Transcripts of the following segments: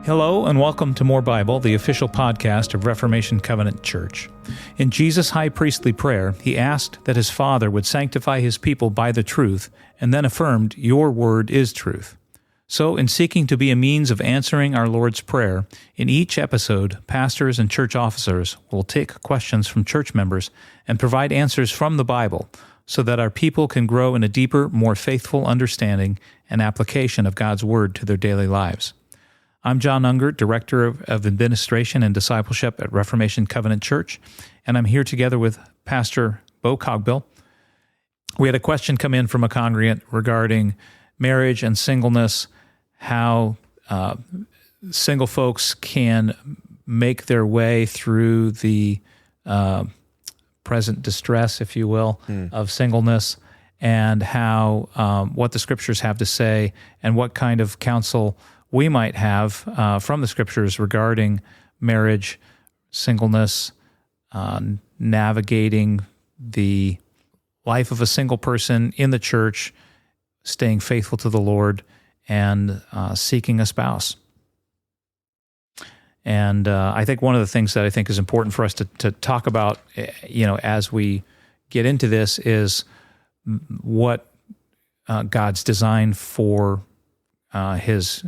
Hello and welcome to More Bible, the official podcast of Reformation Covenant Church. In Jesus' high priestly prayer, he asked that his Father would sanctify his people by the truth, and then affirmed, "Your word is truth." So, in seeking to be a means of answering our Lord's Prayer, in each episode, pastors and church officers will take questions from church members and provide answers from the Bible so that our people can grow in a deeper, more faithful understanding and application of God's Word to their daily lives. I'm John Unger, Director of Administration and Discipleship at Reformation Covenant Church, and I'm here together with Pastor Bo Cogbill. We had a question come in from a congregant regarding marriage and singleness, how single folks can make their way through the present distress, if you will, of singleness, and how what the Scriptures have to say and what kind of counsel we might have from the Scriptures regarding marriage, singleness, navigating the life of a single person in the church, staying faithful to the Lord, and seeking a spouse. And I think one of the things that I think is important for us to talk about, as we get into this, is what God's design for His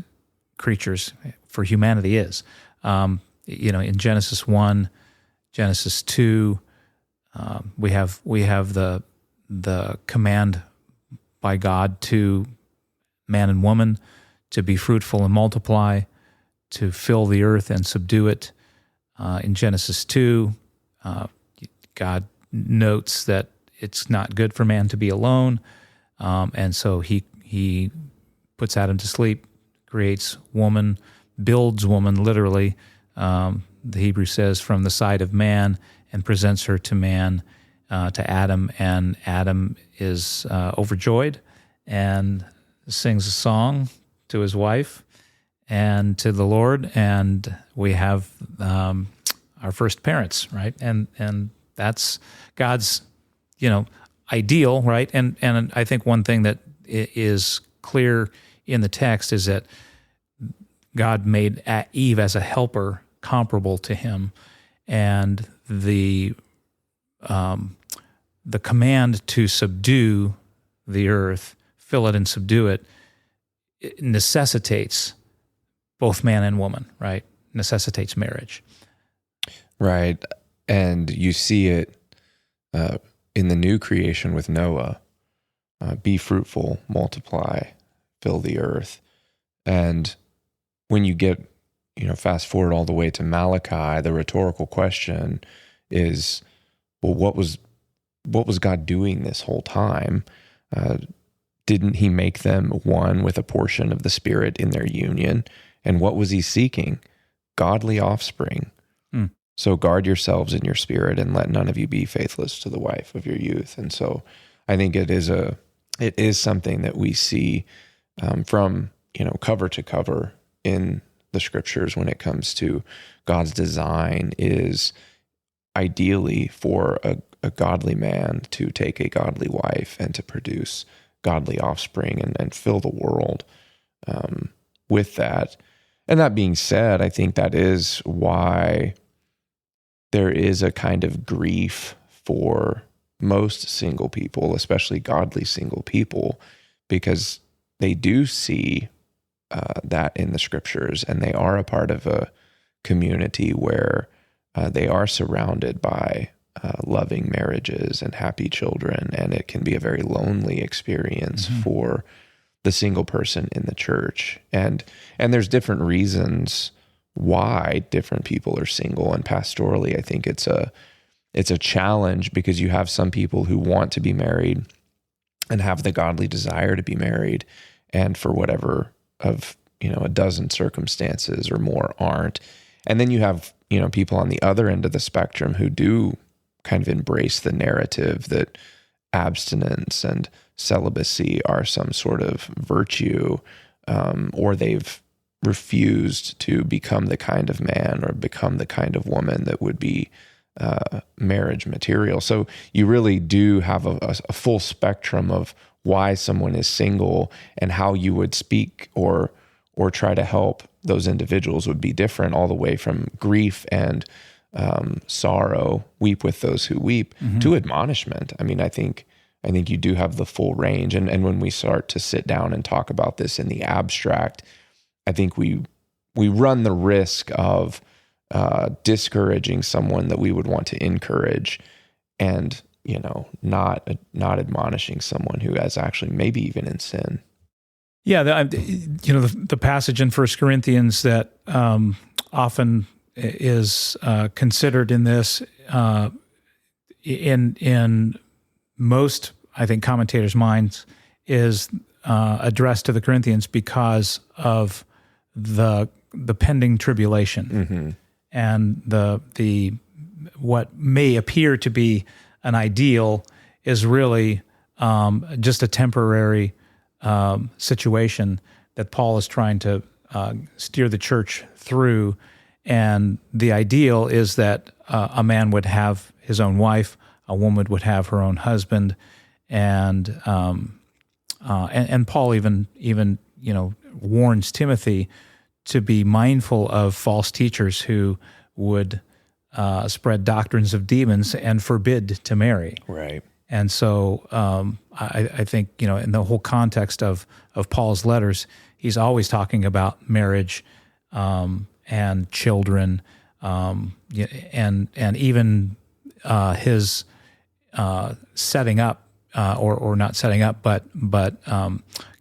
creatures, for humanity is. In Genesis 1, Genesis 2, we have the command by God to man and woman to be fruitful and multiply, to fill the earth and subdue it. In Genesis 2, God notes that it's not good for man to be alone, and so he puts Adam to sleep, creates woman, builds woman literally, the Hebrew says, from the side of man, and presents her to man, to Adam, and Adam is overjoyed and sings a song to his wife and to the Lord, and we have our first parents, right? And that's God's, ideal, right? And I think one thing that is clear in the text is that God made Eve as a helper comparable to him, and the command to subdue the earth, fill it and subdue it, necessitates both man and woman, right? Necessitates marriage. Right. And you see it in the new creation with Noah. Be fruitful, multiply, fill the earth. And when you get, fast forward all the way to Malachi, the rhetorical question is, well, what was God doing this whole time? Didn't he make them one with a portion of the Spirit in their union? And what was he seeking? Godly offspring. So guard yourselves in your spirit, and let none of you be faithless to the wife of your youth. And so I think it is something that we see from cover to cover in the Scriptures when it comes to God's design is ideally for a godly man to take a godly wife and to produce godly offspring and fill the world with that. And that being said, I think that is why there is a kind of grief for most single people, especially godly single people, because they do see that in the Scriptures, and they are a part of a community where they are surrounded by loving marriages and happy children, and it can be a very lonely experience for the single person in the church. And there's different reasons why different people are single, and pastorally, I think it's a challenge, because you have some people who want to be married and have the godly desire to be married, and for whatever of a dozen circumstances or more aren't. And then you have people on the other end of the spectrum who do kind of embrace the narrative that abstinence and celibacy are some sort of virtue, or they've refused to become the kind of man or become the kind of woman that would be marriage material. So you really do have a full spectrum of why someone is single and how you would speak or try to help those individuals would be different, all the way from grief and sorrow, weep with those who weep, to admonishment. I mean, I think you do have the full range. And when we start to sit down and talk about this in the abstract, I think we run the risk of discouraging someone that we would want to encourage, and not admonishing someone who is actually maybe even in sin. Yeah, the passage in 1 Corinthians that often is considered in this, in most, I think, commentators' minds, is addressed to the Corinthians because of the pending tribulation, and the what may appear to be an ideal is really just a temporary situation that Paul is trying to steer the church through. And the ideal is that a man would have his own wife, a woman would have her own husband, and Paul even warns Timothy to be mindful of false teachers who would spread doctrines of demons and forbid to marry. Right. And so I think, in the whole context of Paul's letters, he's always talking about marriage and children, and even his setting up, or not setting up, but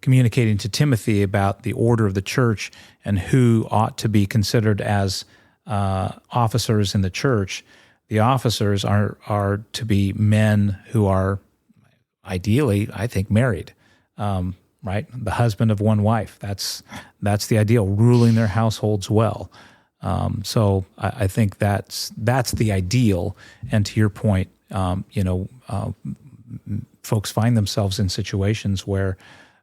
communicating to Timothy about the order of the church and who ought to be considered as officers in the church. The officers are to be men who are ideally, I think, married, right? The husband of one wife. That's the ideal, ruling their households well. So I think that's the ideal. And to your point, folks find themselves in situations where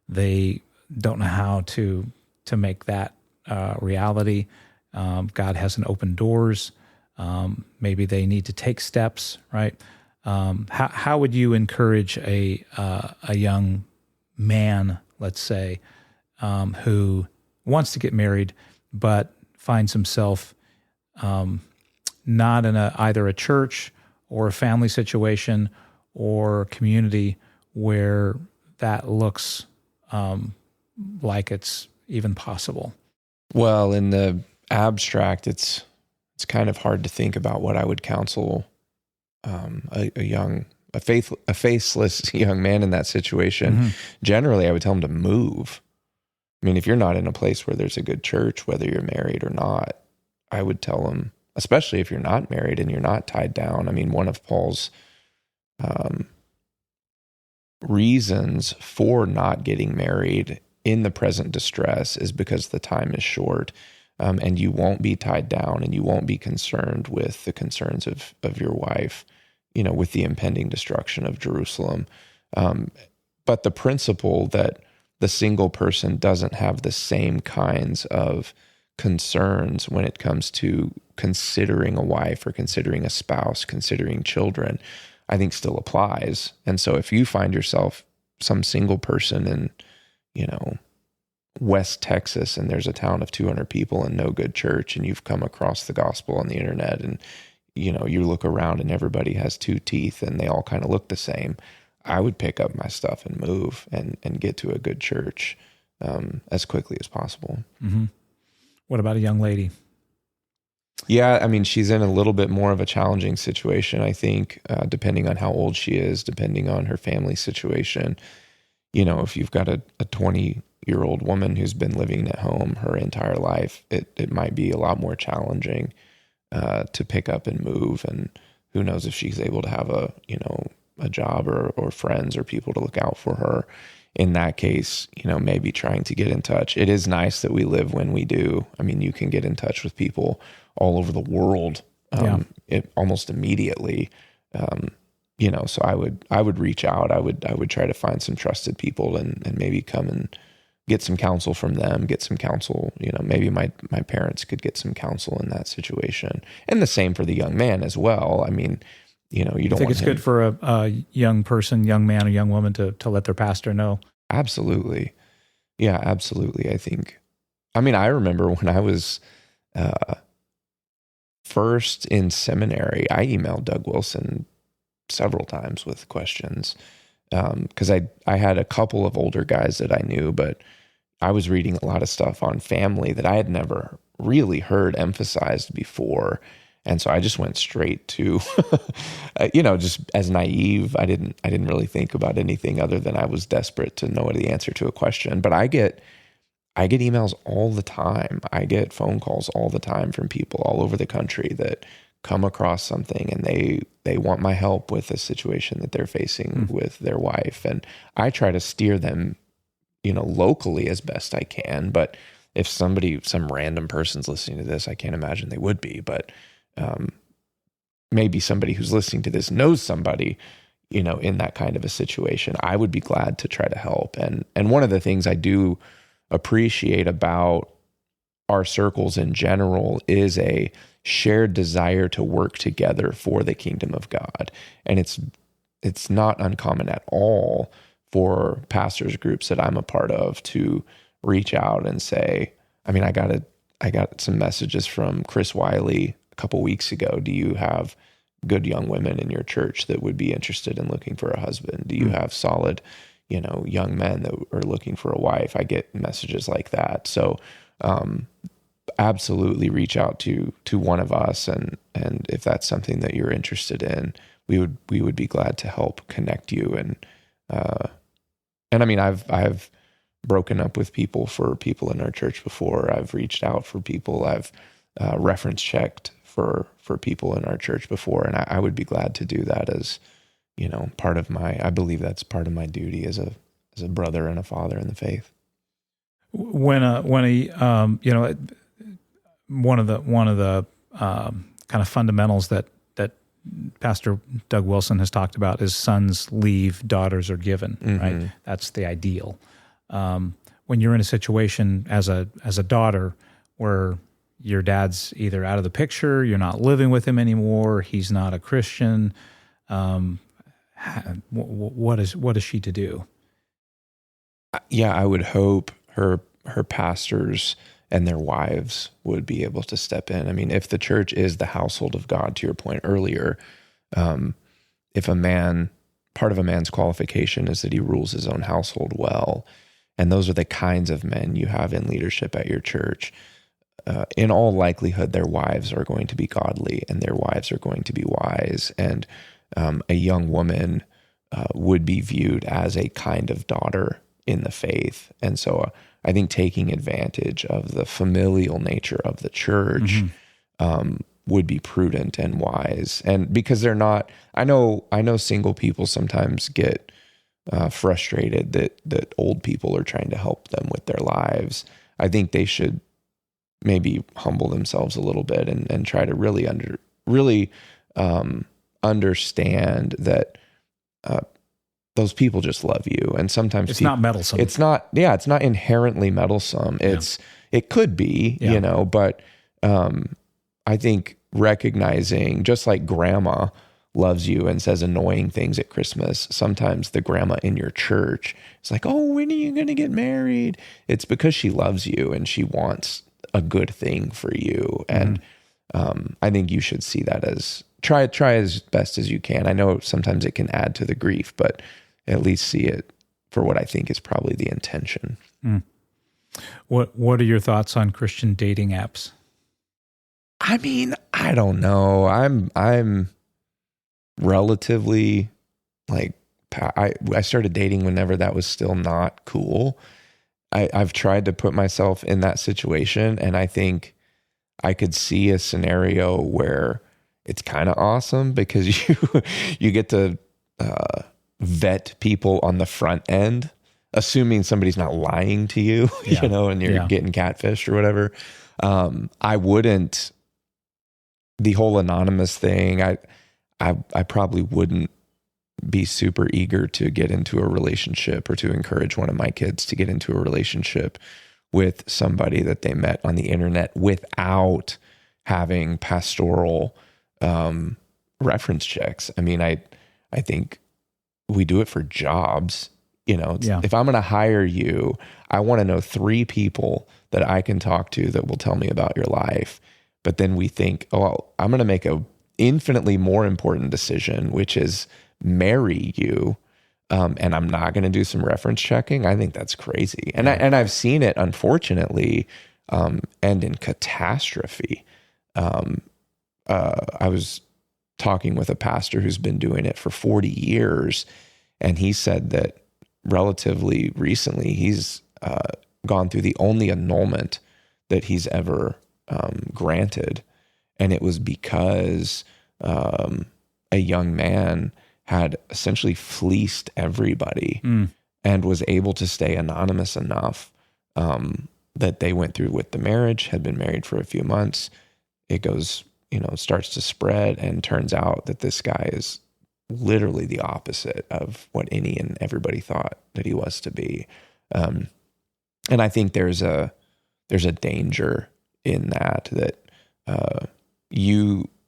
they don't know how to make that reality. God hasn't opened doors. Maybe they need to take steps, right? How would you encourage a young man, let's say, who wants to get married but finds himself not in either a church or a family situation or community where that looks like it's even possible? Well, in the abstract, it's kind of hard to think about what I would counsel a faithless young man in that situation. Generally, I would tell him to move. I mean, if you're not in a place where there's a good church, whether you're married or not, I would tell him, especially if you're not married and you're not tied down. I mean, one of Paul's reasons for not getting married in the present distress is because the time is short. And you won't be tied down, and you won't be concerned with the concerns of your wife, with the impending destruction of Jerusalem. But the principle that the single person doesn't have the same kinds of concerns when it comes to considering a wife or considering a spouse, considering children, I think still applies. And so if you find yourself some single person in, West Texas, and there's a town of 200 people and no good church, and you've come across the gospel on the internet, and you look around and everybody has two teeth and they all kind of look the same, I would pick up my stuff and move and get to a good church as quickly as possible. What about a young lady? Yeah, I mean, she's in a little bit more of a challenging situation, I think, depending on how old she is, depending on her family situation. If you've got a 20-year-old woman who's been living at home her entire life, it might be a lot more challenging to pick up and move. And who knows if she's able to have a job or friends or people to look out for her. In that case, maybe trying to get in touch. It is nice that we live when we do. I mean, you can get in touch with people all over the world almost immediately. So I would reach out. I would try to find some trusted people and maybe come and get some counsel from them, get some counsel. Maybe my parents could get some counsel in that situation. And the same for the young man as well. I mean, You know, you I don't think want it's good for a young person, young man or young woman to let their pastor know. Absolutely. Yeah, absolutely. I remember when I was first in seminary, I emailed Doug Wilson several times with questions because I had a couple of older guys that I knew, but I was reading a lot of stuff on family that I had never really heard emphasized before. And so I just went straight to, just as naive. I didn't really think about anything other than I was desperate to know the answer to a question. But I get emails all the time. I get phone calls all the time from people all over the country that come across something and they want my help with a situation that they're facing with their wife. And I try to steer them, locally as best I can. But if some random person's listening to this, I can't imagine they would be, but maybe somebody who's listening to this knows somebody, in that kind of a situation, I would be glad to try to help. And one of the things I do appreciate about our circles in general is a shared desire to work together for the kingdom of God. And it's not uncommon at all for pastors groups that I'm a part of to reach out and say, I got some messages from Chris Wiley a couple weeks ago. Do you have good young women in your church that would be interested in looking for a husband? Do you have solid, young men that are looking for a wife? I get messages like that. So, absolutely reach out to one of us. And if that's something that you're interested in, we would be glad to help connect you. And I've broken up with people for people in our church before. I've reached out for people. I've reference checked for people in our church before. And I would be glad to do that as, I believe that's part of my duty as a brother and a father in the faith. One of the kind of fundamentals that Pastor Doug Wilson has talked about is sons leave, daughters are given, right? That's the ideal. When you're in a situation as a daughter where your dad's either out of the picture, you're not living with him anymore, he's not a Christian, what is she to do? Yeah, I would hope her pastors and their wives would be able to step in. I mean, if the church is the household of God, to your point earlier, if part of a man's qualification is that he rules his own household well, and those are the kinds of men you have in leadership at your church, in all likelihood, their wives are going to be godly and their wives are going to be wise. And a young woman would be viewed as a kind of daughter in the faith. And so I think taking advantage of the familial nature of the church would be prudent and wise. And because they're not, I know single people sometimes get frustrated that old people are trying to help them with their lives. I think they should maybe humble themselves a little bit and try to really understand that those people just love you. And sometimes it's not meddlesome. It's not inherently meddlesome. It could be, but I think recognizing, just like grandma loves you and says annoying things at Christmas, sometimes the grandma in your church is like, oh, when are you going to get married? It's because she loves you and she wants a good thing for you. And I think you should see that as try as best as you can. I know sometimes it can add to the grief, but at least see it for what I think is probably the intention. What are your thoughts on Christian dating apps? I mean, I don't know. I'm relatively I started dating whenever that was still not cool. I've tried to put myself in that situation, and I think I could see a scenario where it's kind of awesome because you get to vet people on the front end, assuming somebody's not lying to you, and you're getting catfished or whatever. I wouldn't. The whole anonymous thing, I probably wouldn't be super eager to get into a relationship or to encourage one of my kids to get into a relationship with somebody that they met on the internet without having pastoral reference checks. I mean, I think we do it for jobs. If I'm going to hire you, I want to know 3 people that I can talk to that will tell me about your life. But then we think, oh, I'm going to make a infinitely more important decision, which is marry you. And I'm not going to do some reference checking. I think that's crazy. And I've seen it, unfortunately, end in catastrophe. I was talking with a pastor who's been doing it for 40 years, and he said that relatively recently he's gone through the only annulment that he's ever granted, and it was because a young man had essentially fleeced everybody and was able to stay anonymous enough that they went through with the marriage, had been married for a few months. It goes, starts to spread, and turns out that this guy is literally the opposite of what any and everybody thought that he was to be. And I think there's a danger in that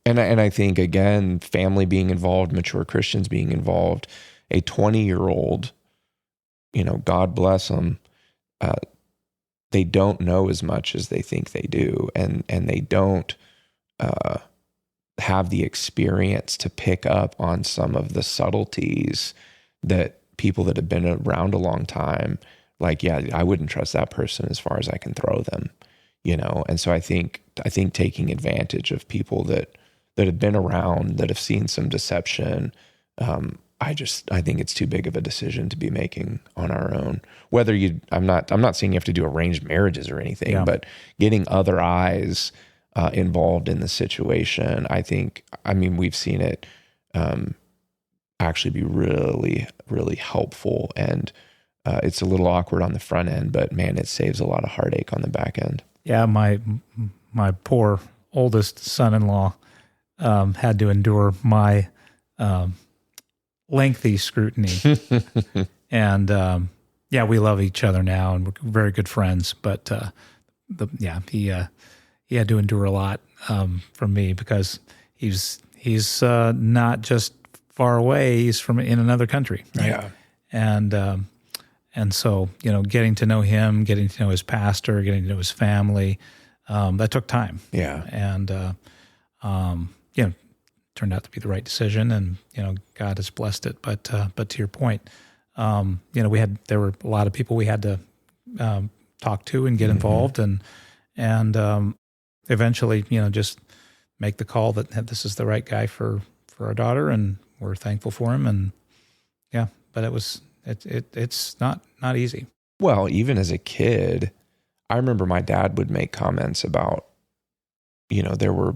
and I think, again, family being involved, mature Christians being involved, a 20-year-old, God bless them, they don't know as much as they think they do, and they don't have the experience to pick up on some of the subtleties that people that have been around a long time, like, yeah, I wouldn't trust that person as far as I can throw them, And so I think taking advantage of people that have been around, that have seen some deception, I think it's too big of a decision to be making on our own. I'm not saying you have to do arranged marriages or anything, but getting other eyes involved in the situation, we've seen it actually be really, really helpful. And it's a little awkward on the front end, but man, it saves a lot of heartache on the back end. Yeah, my poor oldest son-in-law had to endure my lengthy scrutiny. And we love each other now, and we're very good friends. But he had to endure a lot from me, because he's not just far away; he's from in another country, right? Yeah. And so getting to know him, getting to know his pastor, getting to know his family, that took time. Yeah. And turned out to be the right decision, and God has blessed it. But to your point, there were a lot of people we had to talk to and get involved, and eventually just make the call that this is the right guy for our daughter, and we're thankful for him. And but it's not easy. Well, even as a kid, I remember my dad would make comments about there were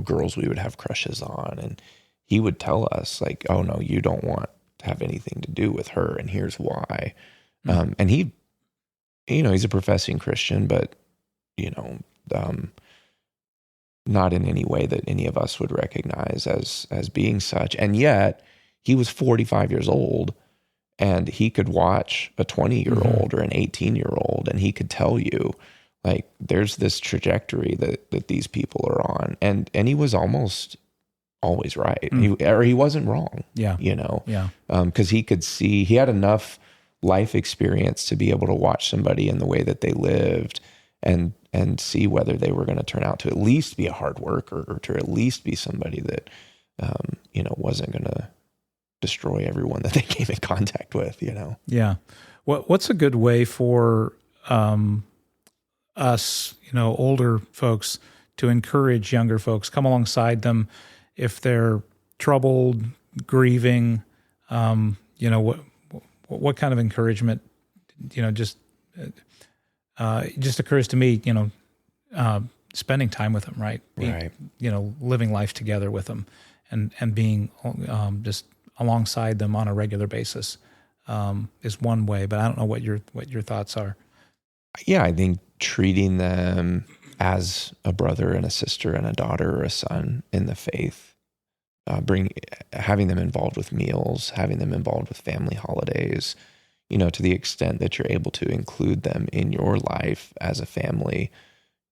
girls we would have crushes on, and he would tell us, like, oh no, you don't want to have anything to do with her, and here's why. And he, he's a professing Christian, but not in any way that any of us would recognize as being such. And yet he was 45 years old, and he could watch a 20-year-old or an 18-year-old, and he could tell you, like, there's this trajectory that these people are on, and he was almost always right. He wasn't wrong. Yeah. Because he could see, he had enough life experience to be able to watch somebody in the way that they lived, and see whether they were going to turn out to at least be a hard worker, or to at least be somebody that wasn't going to destroy everyone that they came in contact with. Yeah. What's a good way for us, older folks, to encourage younger folks, come alongside them if they're troubled, grieving? What kind of encouragement? It just occurs to me, spending time with them, right? Right. Living life together with them, and being just alongside them on a regular basis is one way. But I don't know what your thoughts are. Yeah, I think treating them as a brother and a sister and a daughter or a son in the faith, having them involved with meals, having them involved with family holidays, to the extent that you're able to include them in your life as a family.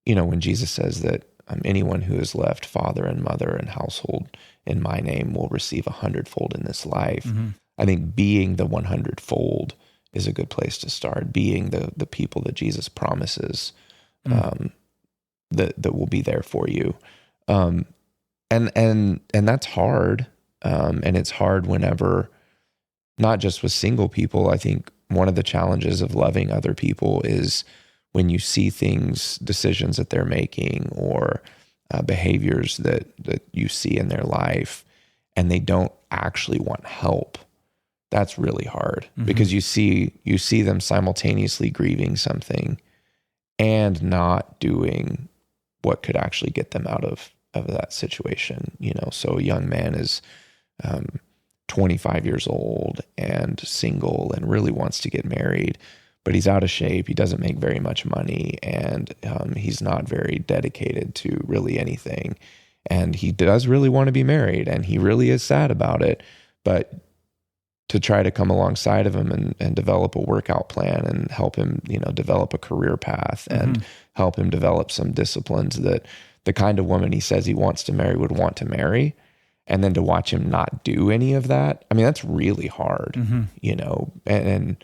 When Jesus says that anyone who has left father and mother and household in my name will receive 100-fold in this life. I think being the 100-fold is a good place to start. Being the people that Jesus promises that will be there for you, and that's hard. And it's hard whenever, not just with single people. I think one of the challenges of loving other people is when you see things, decisions that they're making, or behaviors that you see in their life, and they don't actually want help. That's really hard because you see them simultaneously grieving something and not doing what could actually get them out of that situation. So a young man is 25 years old and single and really wants to get married, but he's out of shape. He doesn't make very much money, and he's not very dedicated to really anything. And he does really want to be married, and he really is sad about it. But to try to come alongside of him and develop a workout plan and help him, develop a career path and help him develop some disciplines that the kind of woman he says he wants to marry would want to marry. And then to watch him not do any of that, I mean, that's really hard, and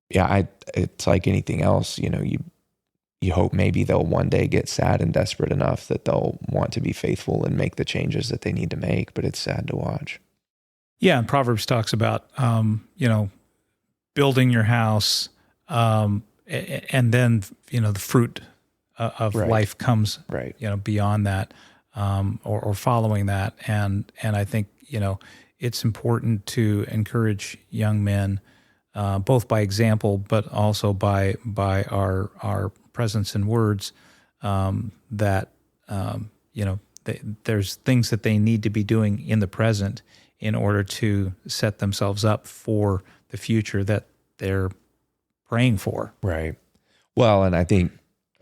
yeah, it's like anything else, you hope maybe they'll one day get sad and desperate enough that they'll want to be faithful and make the changes that they need to make, but it's sad to watch. Yeah, and Proverbs talks about, building your house, and then, the fruit of life comes, beyond that, or following that. And I think, it's important to encourage young men, both by example, but also by our presence and words, that, there's things that they need to be doing in the present in order to set themselves up for the future that they're praying for. Right. Well, and I think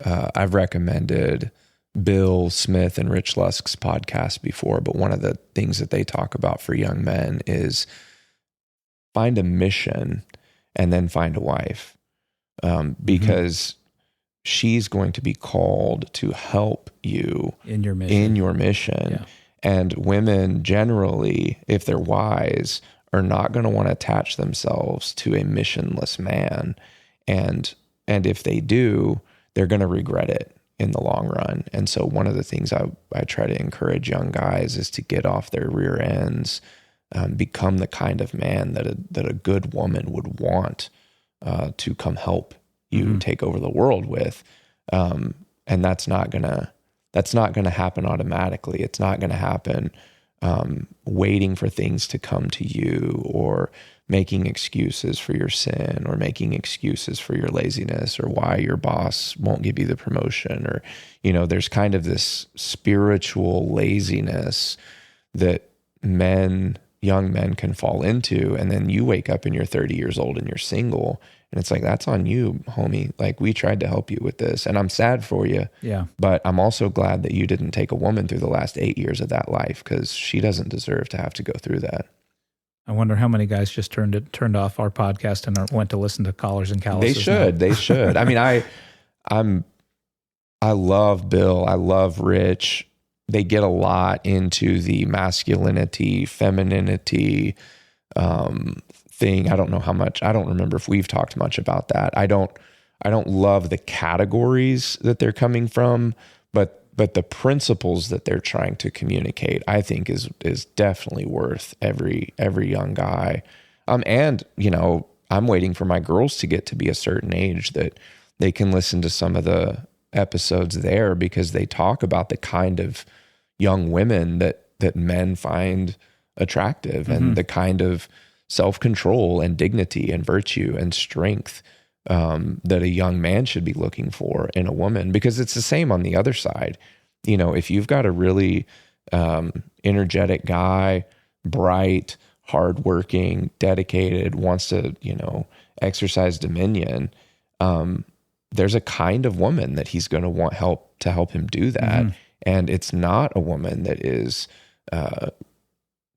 I've recommended Bill Smith and Rich Lusk's podcast before, but one of the things that they talk about for young men is find a mission and then find a wife, because she's going to be called to help you in your mission. Yeah. And women generally, if they're wise, are not going to want to attach themselves to a missionless man. And if they do, they're going to regret it in the long run. And so one of the things I try to encourage young guys is to get off their rear ends, become the kind of man that a good woman would want to come help you take over the world with. And that's not gonna happen automatically. It's not gonna happen waiting for things to come to you, or making excuses for your sin, or making excuses for your laziness, or why your boss won't give you the promotion, or, there's kind of this spiritual laziness that young men can fall into. And then you wake up and you're 30 years old and you're single. And it's like, that's on you, homie. Like, we tried to help you with this, and I'm sad for you. Yeah. But I'm also glad that you didn't take a woman through the last 8 years of that life, because she doesn't deserve to have to go through that. I wonder how many guys just turned off our podcast and went to listen to Collars and Calluses. They should. I mean, I love Bill. I love Rich. They get a lot into the masculinity, femininity, thing. I don't know how much. I don't remember if we've talked much about that. I don't love the categories that they're coming from, but the principles that they're trying to communicate, I think is definitely worth every young guy. And I'm waiting for my girls to get to be a certain age that they can listen to some of the episodes there, because they talk about the kind of young women that men find attractive, and the kind of self-control and dignity and virtue and strength that a young man should be looking for in a woman. Because it's the same on the other side. If you've got a really energetic guy, bright, hardworking, dedicated, wants to, exercise dominion, there's a kind of woman that he's going to want to help him do that. And it's not a woman that is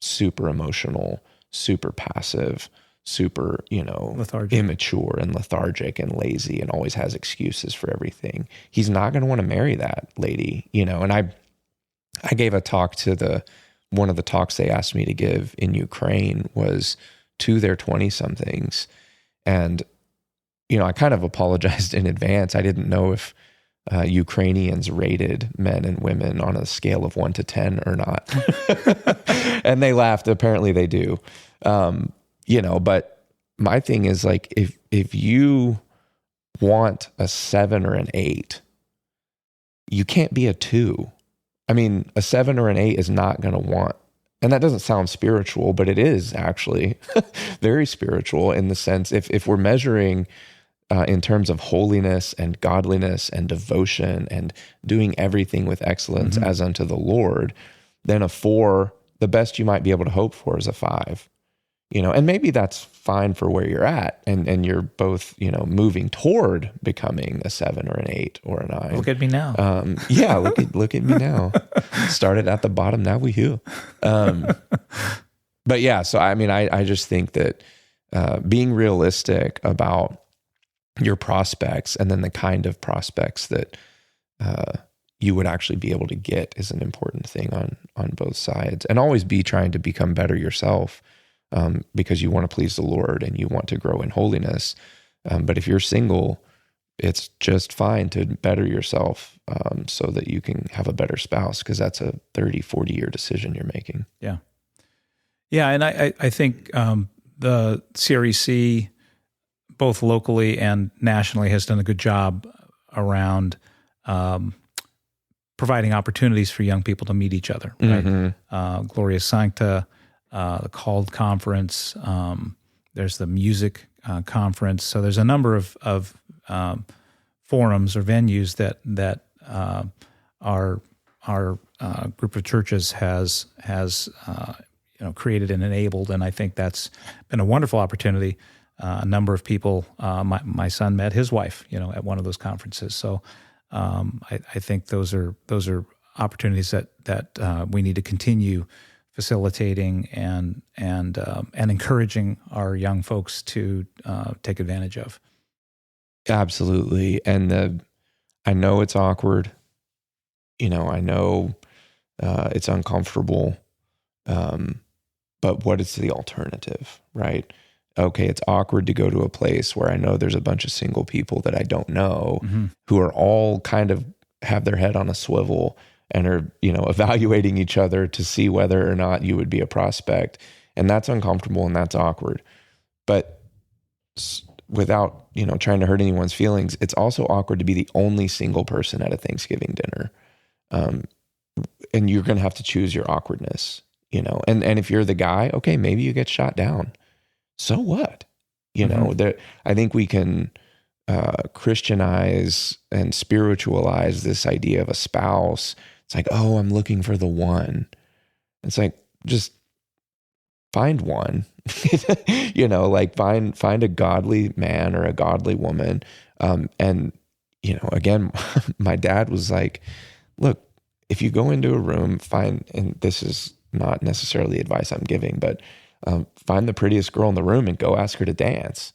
super emotional, super passive, super, Lethargic. immature and lethargic and lazy and always has excuses for everything. He's not going to want to marry that lady, and I gave a talk to one of the talks they asked me to give in Ukraine was to their 20 somethings. And, I kind of apologized in advance. I didn't know if Ukrainians rated men and women on a scale of 1 to 10 or not. And they laughed. Apparently they do. But my thing is like, if you want a 7 or an 8, you can't be a 2. I mean, a 7 or an 8 is not going to want, and that doesn't sound spiritual, but it is actually very spiritual in the sense, if we're measuring in terms of holiness and godliness and devotion and doing everything with excellence as unto the Lord, then a 4, the best you might be able to hope for is a 5. And maybe that's fine for where you're at, and you're both, moving toward becoming a 7 or an 8 or a 9. Look at me now. Yeah, look at me now. Started at the bottom, now we heal. But yeah, so I mean, I just think that being realistic about your prospects and then the kind of prospects that you would actually be able to get is an important thing on both sides, and always be trying to become better yourself. Because you want to please the Lord and you want to grow in holiness. But if you're single, it's just fine to better yourself so that you can have a better spouse, because that's a 30, 40-year decision you're making. Yeah. Yeah, and I think the CREC, both locally and nationally, has done a good job around providing opportunities for young people to meet each other, right? Gloria Sancta, the Called Conference, there's the Music Conference. So there's a number of forums or venues that our group of churches has created and enabled, and I think that's been a wonderful opportunity. A number of people, my son met his wife, at one of those conferences. So I think those are opportunities that we need to continue facilitating and encouraging our young folks to take advantage of. Absolutely. And I know it's awkward. I know it's uncomfortable. But what is the alternative, right? Okay, it's awkward to go to a place where I know there's a bunch of single people that I don't know who are all kind of have their head on a swivel and are, evaluating each other to see whether or not you would be a prospect. And that's uncomfortable and that's awkward. But without, trying to hurt anyone's feelings, it's also awkward to be the only single person at a Thanksgiving dinner. And you're going to have to choose your awkwardness, and if you're the guy, okay, maybe you get shot down. So what? I think we can Christianize and spiritualize this idea of a spouse. It's like, oh, I'm looking for the one. It's like, just find one, find a godly man or a godly woman. And, again, my dad was like, look, if you go into a room, and this is not necessarily advice I'm giving, but find the prettiest girl in the room and go ask her to dance.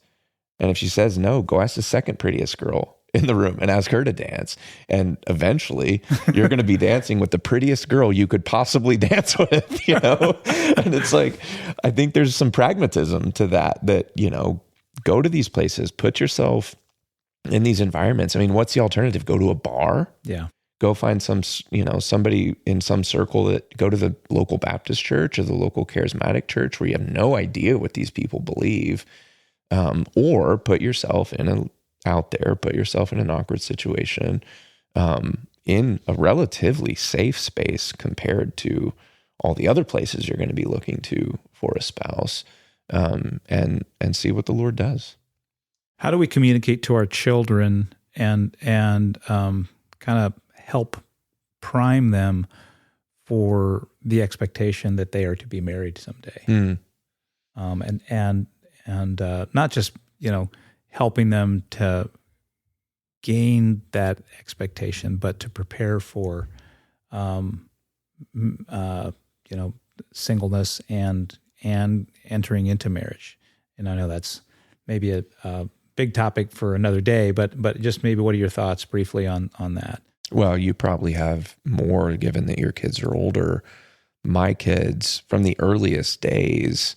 And if she says no, go ask the second prettiest girl in the room and ask her to dance. And eventually you're going to be dancing with the prettiest girl you could possibly dance with, And it's like, I think there's some pragmatism to that, go to these places, put yourself in these environments. I mean, what's the alternative? Go to a bar? Yeah. Go find somebody in some circle that go to the local Baptist church or the local charismatic church where you have no idea what these people believe. Or put yourself put yourself in an awkward situation, in a relatively safe space compared to all the other places you're going to be looking to for a spouse, and see what the Lord does. How do we communicate to our children and kind of help prime them for the expectation that they are to be married someday? And not just, helping them to gain that expectation, but to prepare for, singleness and entering into marriage. And I know that's maybe a big topic for another day, but just maybe what are your thoughts briefly on that? Well, you probably have more given that your kids are older. My kids, from the earliest days,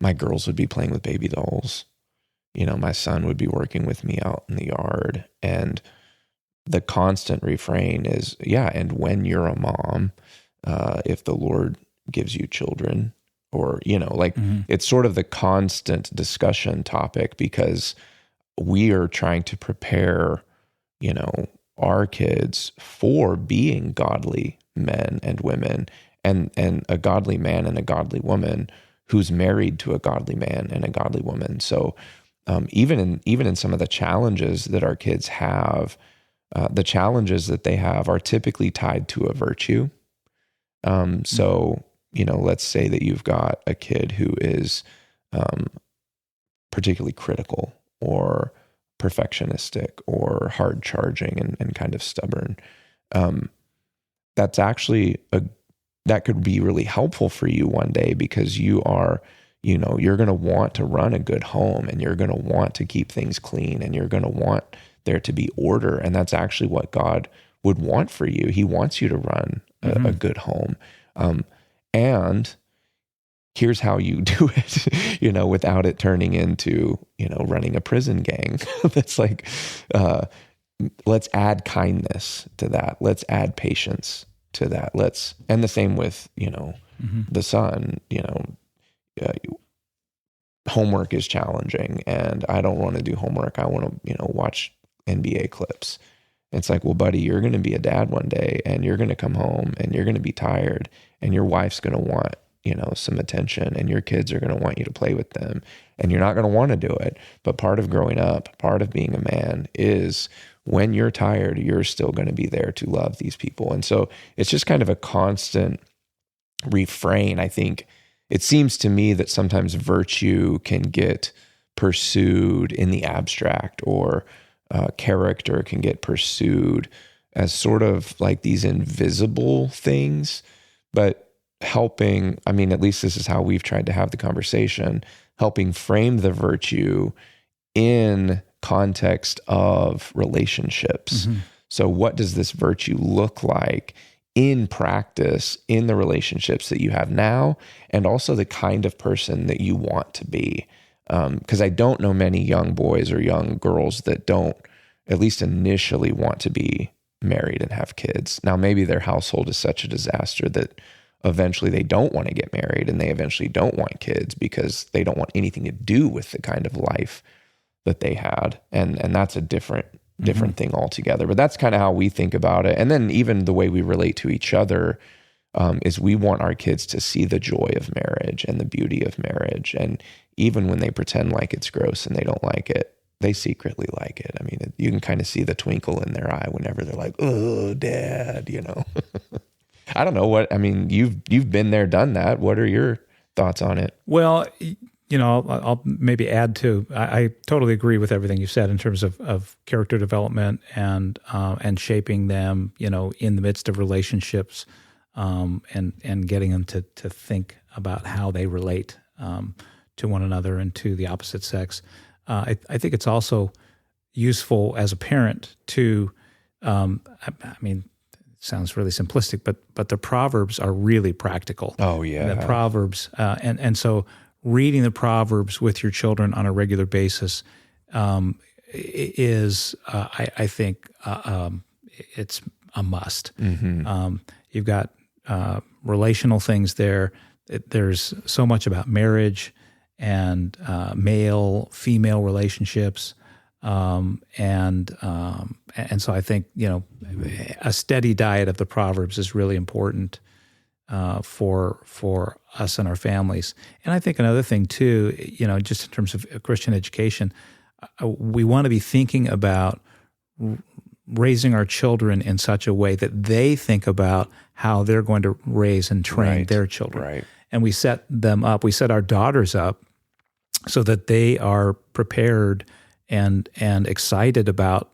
my girls would be playing with baby dolls. My son would be working with me out in the yard. And the constant refrain is, yeah, and when you're a mom, if the Lord gives you children, or, it's sort of the constant discussion topic, because we are trying to prepare, our kids for being godly men and women, and a godly man and a godly woman who's married to a godly man and a godly woman. So even in some of the challenges that our kids have, the challenges that they have are typically tied to a virtue. So, let's say that you've got a kid who is particularly critical or perfectionistic or hard charging and kind of stubborn. That's actually that could be really helpful for you one day, because you are, you're going to want to run a good home, and you're going to want to keep things clean, and you're going to want there to be order. And that's actually what God would want for you. He wants you to run a good home. And here's how you do it, without it turning into, running a prison gang. That's like, let's add kindness to that. Let's add patience to that. And the same with, the son, homework is challenging, and I don't want to do homework. I want to, watch NBA clips. It's like, well, buddy, you're going to be a dad one day, and you're going to come home, and you're going to be tired, and your wife's going to want, some attention, and your kids are going to want you to play with them, and you're not going to want to do it. But part of growing up, part of being a man is when you're tired, you're still going to be there to love these people. And so it's just kind of a constant refrain. I think it seems to me that sometimes virtue can get pursued in the abstract, or character can get pursued as sort of like these invisible things, but helping, at least this is how we've tried to have the conversation, helping frame the virtue in context of relationships. So what does this virtue look like in practice in the relationships that you have now, and also the kind of person that you want to be? Because I don't know many young boys or young girls that don't, at least initially, want to be married and have kids. Now, maybe their household is such a disaster that eventually they don't want to get married, and they eventually don't want kids because they don't want anything to do with the kind of life that they had. And that's a different thing altogether. But that's kind of how we think about it. And then even the way we relate to each other is we want our kids to see the joy of marriage and the beauty of marriage. And even when they pretend like it's gross and they don't like it, they secretly like it. You can kind of see the twinkle in their eye whenever they're like, "Oh, Dad," I don't know what, you've been there, done that. What are your thoughts on it? Well, I'll maybe add to, I totally agree with everything you said in terms of character development and shaping them, in the midst of relationships, and getting them to think about how they relate to one another and to the opposite sex. I think it's also useful as a parent to, it sounds really simplistic, but the Proverbs are really practical. Oh yeah, the Proverbs, and so reading the Proverbs with your children on a regular basis is, I think, it's a must. You've got relational things there. There's so much about marriage and male-female relationships. And so I think, a steady diet of the Proverbs is really important for us and our families. And I think another thing too, just in terms of Christian education, we want to be thinking about raising our children in such a way that they think about how they're going to raise and train their children. Right. And we set them up, we set our daughters up so that they are prepared and excited about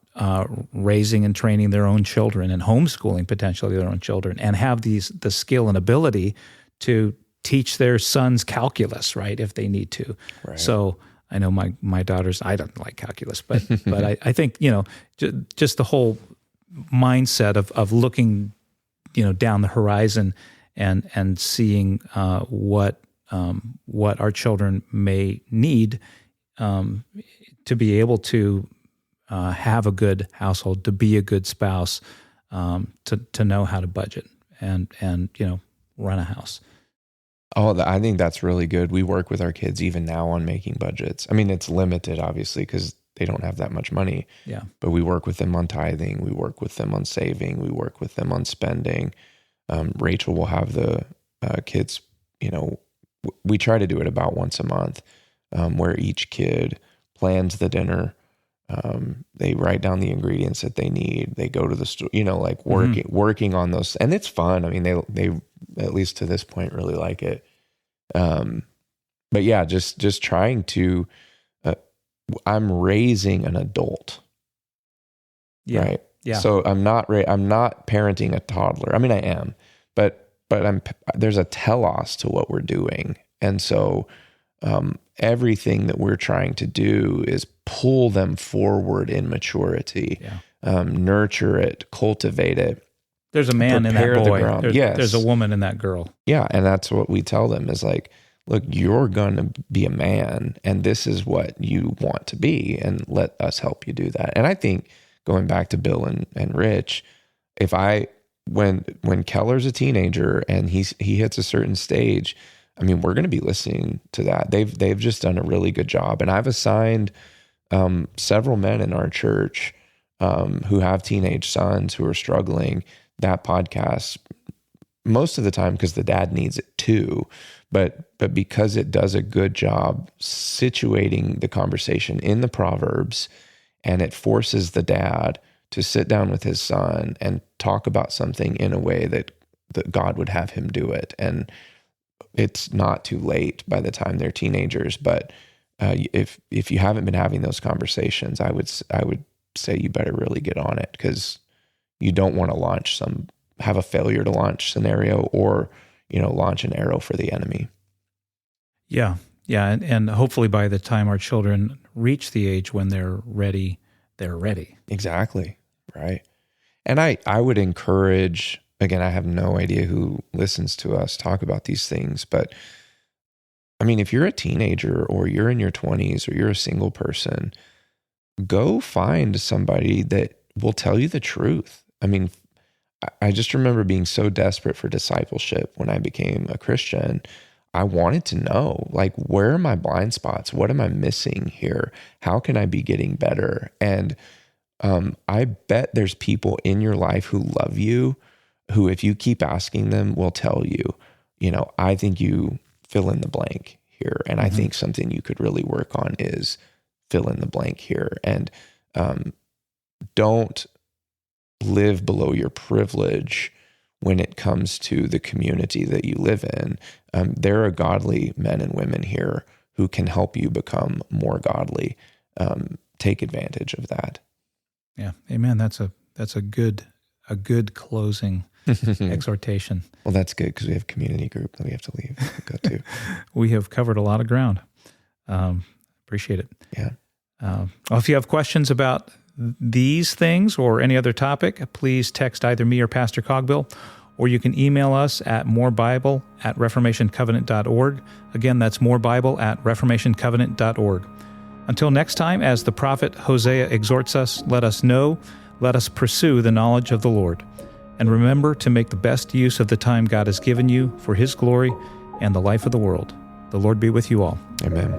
raising and training their own children and homeschooling potentially their own children, and have the skill and ability to teach their sons calculus, right, if they need to. Right. So I know my daughters, I don't like calculus, but I think, just the whole mindset of looking, down the horizon and seeing what our children may need to be able to have a good household, to be a good spouse, to know how to budget and run a house. Oh, I think that's really good. We work with our kids even now on making budgets. I mean, it's limited, obviously, because they don't have that much money. Yeah. But we work with them on tithing. We work with them on saving. We work with them on spending. Rachel will have the kids, we try to do it about once a month, where each kid plans the dinner. They write down the ingredients that they need. They go to the store, working on those. And it's fun. I mean, they at least to this point really like it. But yeah, just trying to, I'm raising an adult. Yeah. Right. Yeah. So I'm not parenting a toddler. I mean, I am, but there's a telos to what we're doing. And so, everything that we're trying to do is pull them forward in maturity, nurture it, cultivate it. There's a man in that boy. There's a woman in that girl. Yeah. And that's what we tell them is like, look, you're going to be a man and this is what you want to be, and let us help you do that. And I think going back to Bill and Rich, when Keller's a teenager and he hits a certain stage, I mean, we're going to be listening to that. They've just done a really good job. And I've assigned several men in our church who have teenage sons who are struggling that podcast most of the time because the dad needs it too. But because it does a good job situating the conversation in the Proverbs, and it forces the dad to sit down with his son and talk about something in a way that God would have him do it. And it's not too late by the time they're teenagers, but if you haven't been having those conversations, I would say you better really get on it, because you don't want to have a failure to launch scenario, or launch an arrow for the enemy. Yeah. Yeah. And hopefully by the time our children reach the age when they're ready, they're ready. Exactly. Right. And I would encourage, again, I have no idea who listens to us talk about these things, but I mean, if you're a teenager or you're in your 20s or you're a single person, go find somebody that will tell you the truth. I mean, I just remember being so desperate for discipleship when I became a Christian. I wanted to know, like, where are my blind spots? What am I missing here? How can I be getting better? And I bet there's people in your life who love you, who, if you keep asking them, will tell you, I think you fill in the blank here. And I think something you could really work on is fill in the blank here. And don't live below your privilege when it comes to the community that you live in. There are godly men and women here who can help you become more godly. Take advantage of that. Yeah. Amen. That's a good closing exhortation. Well, that's good, because we have community group that we have to go to. We have covered a lot of ground. Appreciate it. Yeah. Well, if you have questions about these things or any other topic, please text either me or Pastor Cogbill, or you can email us at morebible@reformationcovenant.org. Again, that's morebible@reformationcovenant.org. Until next time, as the prophet Hosea exhorts us, let us pursue the knowledge of the Lord. And remember to make the best use of the time God has given you for His glory and the life of the world. The Lord be with you all. Amen.